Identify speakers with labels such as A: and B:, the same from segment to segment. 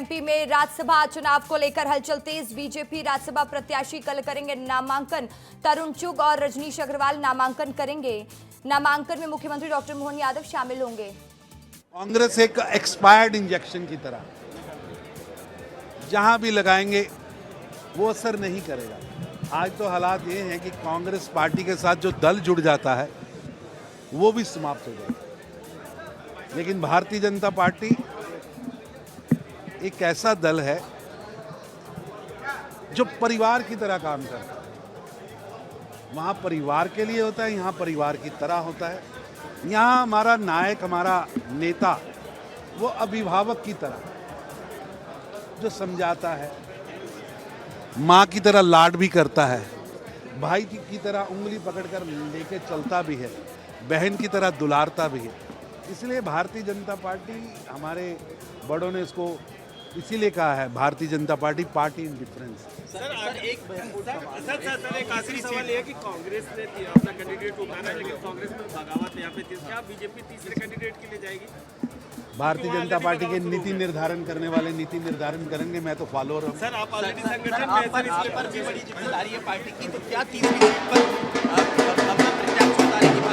A: MP में राज्यसभा चुनाव को लेकर हलचल तेज। बीजेपी राज्यसभा प्रत्याशी कल करेंगे नामांकन। तरुण चुग और रजनीश अग्रवाल नामांकन करेंगे। नामांकन में मुख्यमंत्री डॉक्टर मोहन यादव शामिल होंगे।
B: कांग्रेस एक एक्सपायर्ड इंजेक्शन की तरह जहां भी लगाएंगे वो असर नहीं करेगा। आज तो हालात ये हैं कि कांग्रेस पार्टी के साथ जो दल जुड़ जाता है वो भी समाप्त हो जाता है। लेकिन भारतीय जनता पार्टी एक ऐसा दल है जो परिवार की तरह काम करता है। वहाँ परिवार के लिए होता है, यहाँ परिवार की तरह होता है। यहाँ हमारा नायक, हमारा नेता वो अभिभावक की तरह जो समझाता है, माँ की तरह लाड भी करता है, भाई की तरह उंगली पकड़कर लेके चलता भी है, बहन की तरह दुलारता भी है। इसलिए भारतीय जनता पार्टी, हमारे बड़ों ने इसको इसीलिए कहा है Bharatiya Janata party party in difference.
C: Sir एक आखिरी सवाल ये है कि कांग्रेस ने अपना कैंडिडेट उतारा है, लेकिन कांग्रेस में बगावत यहाँ पे क्या बीजेपी तीसरे कैंडिडेट के लिए जाएगी?
B: भारतीय जनता पार्टी के नीति निर्धारण करने वाले नीति निर्धारण करेंगे, मैं तो फॉलोअर हूँ।
C: सर आप ऑलरेडी संगठन में पर भी बड़ी जिम्मेदारी है पार्टी की, तो क्या तीसरी सीट पर अपना प्रत्याशी उतारने की बात?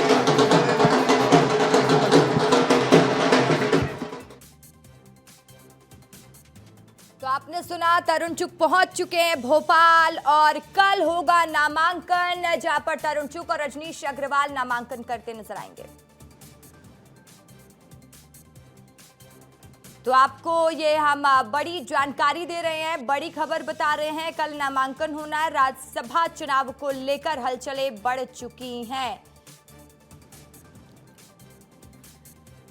A: तो आपने सुना, तरुण चुग पहुंच चुके हैं भोपाल और कल होगा नामांकन, जहां पर तरुण चुग और रजनीश अग्रवाल नामांकन करते नजर आएंगे। तो आपको ये हम बड़ी जानकारी दे रहे हैं, बड़ी खबर बता रहे हैं। कल नामांकन होना है। राज्यसभा चुनाव को लेकर हलचलें बढ़ चुकी हैं।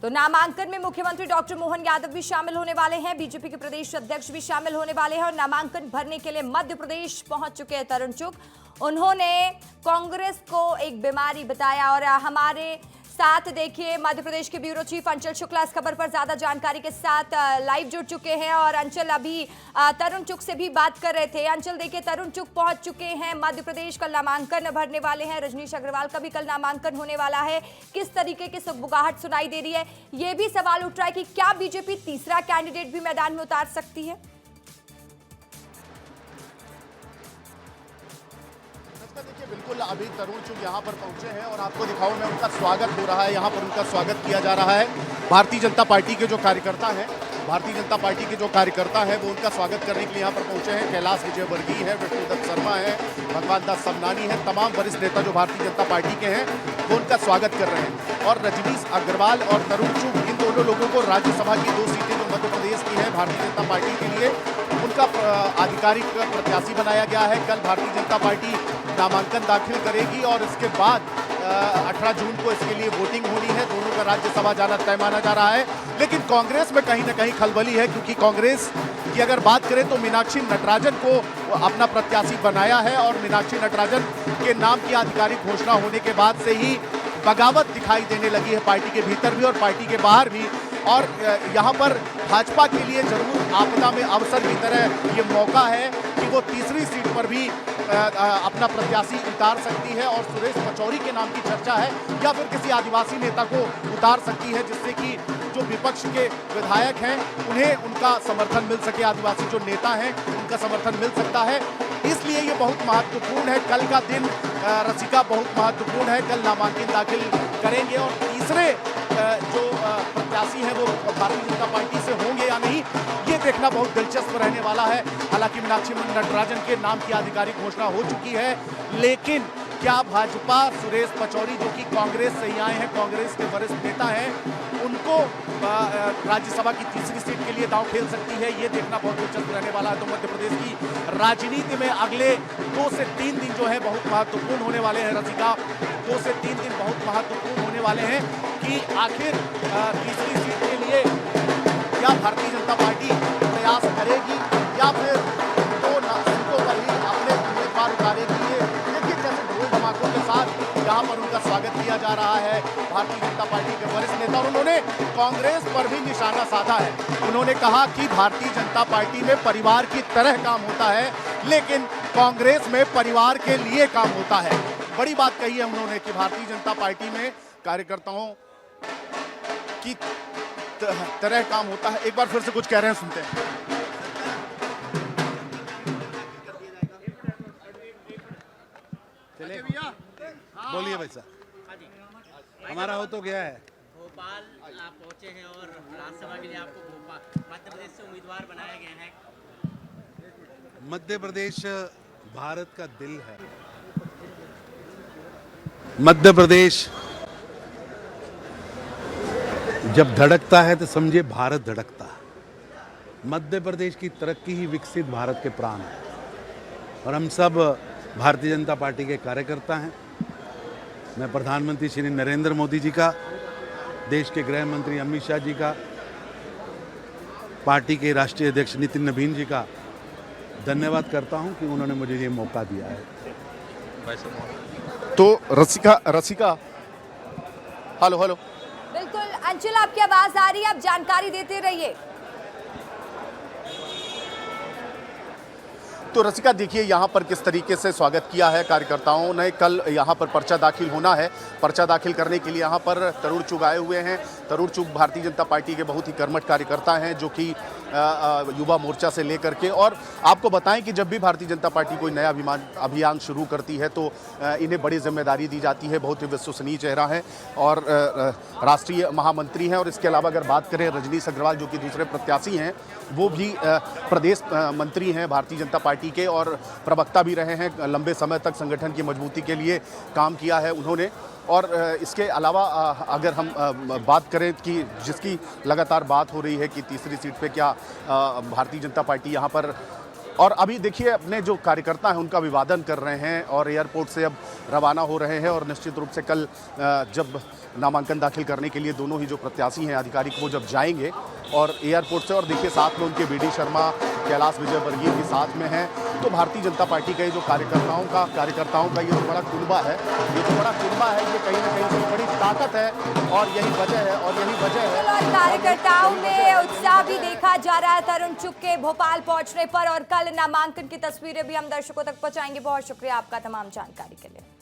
A: तो नामांकन में मुख्यमंत्री डॉक्टर मोहन यादव भी शामिल होने वाले हैं, बीजेपी के प्रदेश अध्यक्ष भी शामिल होने वाले हैं और नामांकन भरने के लिए मध्य प्रदेश पहुंच चुके हैं तरुण चुग। उन्होंने कांग्रेस को एक बीमारी बताया और हमारे साथ देखिए मध्य प्रदेश के ब्यूरो चीफ अंचल शुक्ला इस खबर पर ज्यादा जानकारी के साथ लाइव जुड़ चुके हैं। और अंचल अभी तरुण चुग से भी बात कर रहे थे। अंचल देखिए, तरुण चुग पहुंच चुके हैं मध्य प्रदेश, कल नामांकन भरने वाले हैं। रजनीश अग्रवाल का भी कल नामांकन होने वाला है। किस तरीके की सुगबुगाहट सुनाई दे रही है, ये भी सवाल उठ रहा है कि क्या बीजेपी तीसरा कैंडिडेट भी मैदान में उतार सकती है?
D: देखिए, बिल्कुल अभी तरुण चुग यहाँ पर पहुंचे हैं और आपको दिखाऊं मैं, उनका स्वागत हो रहा है। यहाँ पर उनका स्वागत किया जा रहा है। भारतीय जनता पार्टी के जो कार्यकर्ता हैं, वो उनका स्वागत करने के लिए यहाँ पर पहुंचे हैं। कैलाश विजयवर्गीय है, विष्णुदत्त शर्मा है, भगवान दास समनानी है, तमाम वरिष्ठ नेता जो भारतीय जनता पार्टी के हैं वो उनका स्वागत कर रहे हैं। और रजनीश अग्रवाल और तरुण चुग, इन दोनों लोगों को राज्यसभा की 2 सीटें जो मध्य प्रदेश की है भारतीय जनता पार्टी के लिए, उनका आधिकारिक प्रत्याशी बनाया गया है। कल भारतीय जनता पार्टी नामांकन दाखिल करेगी और इसके बाद 18 जून को इसके लिए वोटिंग होनी है। दोनों का राज्यसभा जाना तय माना जा रहा है। लेकिन कांग्रेस में कहीं ना कहीं खलबली है, क्योंकि कांग्रेस की अगर बात करें तो मीनाक्षी नटराजन को अपना प्रत्याशी बनाया है और मीनाक्षी नटराजन के नाम की आधिकारिक घोषणा होने के बाद से ही बगावत दिखाई देने लगी है पार्टी के भीतर भी और पार्टी के बाहर भी। और यहाँ पर भाजपा के लिए जरूर आपदा में अवसर की तरह ये मौका है कि वो तीसरी सीट पर भी अपना प्रत्याशी उतार सकती है और सुरेश पचौरी के नाम की चर्चा है, या फिर किसी आदिवासी नेता को उतार सकती है, जिससे कि जो विपक्ष के विधायक हैं उन्हें उनका समर्थन मिल सके, आदिवासी जो नेता हैं उनका समर्थन मिल सकता है। इसलिए ये बहुत महत्वपूर्ण है। कल का दिन रसिका बहुत महत्वपूर्ण है। कल नामांकन दाखिल करेंगे और तीसरे जो प्रत्याशी हैं वो भारतीय जनता पार्टी से होंगे या नहीं, ये देखना बहुत दिलचस्प रहने वाला है। हालांकि मीनाक्षी नटराजन के नाम की आधिकारिक घोषणा हो चुकी है, लेकिन क्या भाजपा सुरेश पचौरी जो कि कांग्रेस से ही आए हैं, कांग्रेस के वरिष्ठ नेता हैं, उनको राज्यसभा की तीसरी सीट के लिए दांव खेल सकती है, ये देखना बहुत दिलचस्प रहने वाला है। तो मध्य प्रदेश की राजनीति में अगले 2 से 3 दिन जो है बहुत महत्वपूर्ण होने वाले हैं रसिका। 2 से 3 दिन बहुत महत्वपूर्ण होने वाले हैं कि आखिर तीसरी सीट के लिए क्या भारतीय जनता पार्टी प्रयास करेगी या फिर दो सीटों पर ही अपने उम्मीदवार उतारेगी। देखिए जैसे ढोल धमाकों के साथ यहाँ पर उनका स्वागत किया जा रहा है भारतीय जनता पार्टी के वरिष्ठ नेता, और उन्होंने कांग्रेस पर भी निशाना साधा है। उन्होंने कहा कि भारतीय जनता पार्टी में परिवार की तरह काम होता है, लेकिन कांग्रेस में परिवार के लिए काम होता है। बड़ी बात कही है उन्होंने कि भारतीय जनता पार्टी में कार्यकर्ताओं की तरह काम होता है। एक बार फिर से कुछ कह रहे हैं, सुनते हैं।
B: बोलिए भाई साहब,
C: हाँ जी,
B: हमारा हो तो गया है।
C: भोपाल आप पहुंचे हैं और राज्यसभा के लिए आपको भोपाल मध्य प्रदेश से उम्मीदवार बनाया गया है।
B: मध्य प्रदेश भारत का दिल है। मध्य प्रदेश जब धड़कता है तो समझिए भारत धड़कता है। मध्य प्रदेश की तरक्की ही विकसित भारत के प्राण है और हम सब भारतीय जनता पार्टी के कार्यकर्ता हैं। मैं प्रधानमंत्री श्री नरेंद्र मोदी जी का, देश के गृह मंत्री अमित शाह जी का, पार्टी के राष्ट्रीय अध्यक्ष नितिन नवीन जी का धन्यवाद करता हूं कि उन्होंने मुझे ये मौका दिया है।
D: तो रसिका हेलो
A: बिल्कुल अंचल, आपकी आवाज आ रही है, आप जानकारी देते रहिए।
D: तो रसिका देखिए यहाँ पर किस तरीके से स्वागत किया है कार्यकर्ताओं ने। कल यहाँ पर पर्चा दाखिल होना है। पर्चा दाखिल करने के लिए यहाँ पर तरुण चुग आए हुए हैं। तरुण चुग भारतीय जनता पार्टी के बहुत ही कर्मठ कार्यकर्ता हैं, जो कि युवा मोर्चा से लेकर के, और आपको बताएं कि जब भी भारतीय जनता पार्टी कोई नया अभियान शुरू करती है तो इन्हें बड़ी जिम्मेदारी दी जाती है। बहुत ही विश्वसनीय चेहरा है और राष्ट्रीय महामंत्री हैं। और इसके अलावा अगर बात करें रजनीश अग्रवाल, जो कि दूसरे प्रत्याशी हैं, वो भी प्रदेश मंत्री हैं भारतीय जनता पार्टी के और प्रवक्ता भी रहे हैं। लंबे समय तक संगठन की मजबूती के लिए काम किया है उन्होंने। और इसके अलावा अगर हम बात करें कि जिसकी लगातार बात हो रही है कि तीसरी सीट पे क्या भारतीय जनता पार्टी यहाँ पर, और अभी देखिए अपने जो कार्यकर्ता हैं उनका अभिवादन कर रहे हैं और एयरपोर्ट से अब रवाना हो रहे हैं। और निश्चित रूप से कल जब नामांकन दाखिल करने के लिए दोनों ही जो प्रत्याशी हैं आधिकारिक, वो जब जाएंगे और एयरपोर्ट से, और देखिए साथ में उनके बीडी शर्मा, कैलाश विजयवर्गीय भी साथ में हैं, तो भारतीय जनता पार्टी के जो कार्यकर्ताओं का ये जो बड़ा कुनबा है, ये कहीं ना कहीं से बड़ी ताकत है और यही वजह है।
A: और कार्यकर्ताओं में उत्साह भी देखा जा रहा है तरुण चुग के भोपाल पहुंचने पर, और कल नामांकन की तस्वीरें भी हम दर्शकों तक पहुंचाएंगे। बहुत शुक्रिया आपका तमाम जानकारी के लिए।